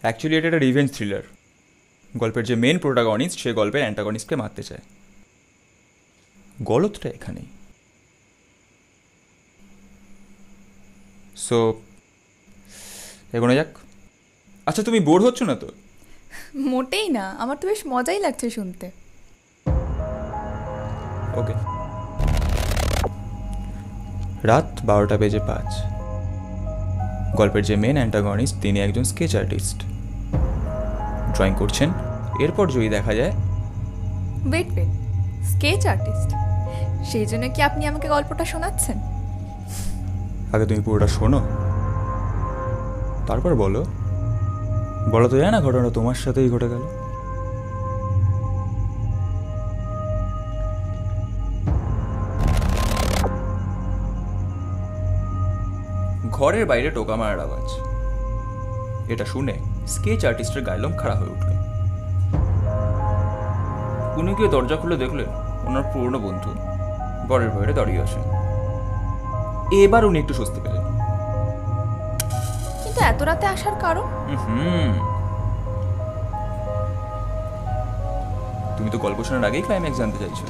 Actually এটা একটা revenge thriller. গল্পের যে মেন প্রোটাগনিস্ট সে গল্পের অ্যান্টাগনিস্টকে মারতে চায়। গলতটা এখানেই। সো এগোনো যাক। আচ্ছা, তুমি বোর হচ্ছ না তো? মোটেই না, আমার তো বেশ মজাই লাগছে শুনতে। ওকে। রাত 12:05। গল্পের যে মেন অ্যান্টাগনিস্ট তিনি একজন স্কেচ আর্টিস্ট, ড্রয়িং করছেন। এরপর যদি দেখা যায়। Wait wait, sketch artist? সেই জন্য কি আপনি আমাকে গল্পটা শোনাচ্ছেন? আগে তুমি পুরোটা শোনো, তারপর বলো। বলা তো যায় না ঘটনা তোমার সাথেই ঘটে গেল। ঘরের বাইরে টোকা মারার আওয়াজ। এটা শুনে স্কেচ আর্টিস্টের গায়েলম খাড়া হয়ে উঠল। উনি গিয়ে দরজা খুলে দেখলেন ওনার পুরনো বন্ধু ঘরের বাইরে দাঁড়িয়ে আসেন। এবার উনি একটু স্বস্তি পেলেন। কিন্তু এত রাতে আসার কারণ? তুমি তো গল্প শোনার আগেই ক্লাইম্যাক্স জানতে চাইছো।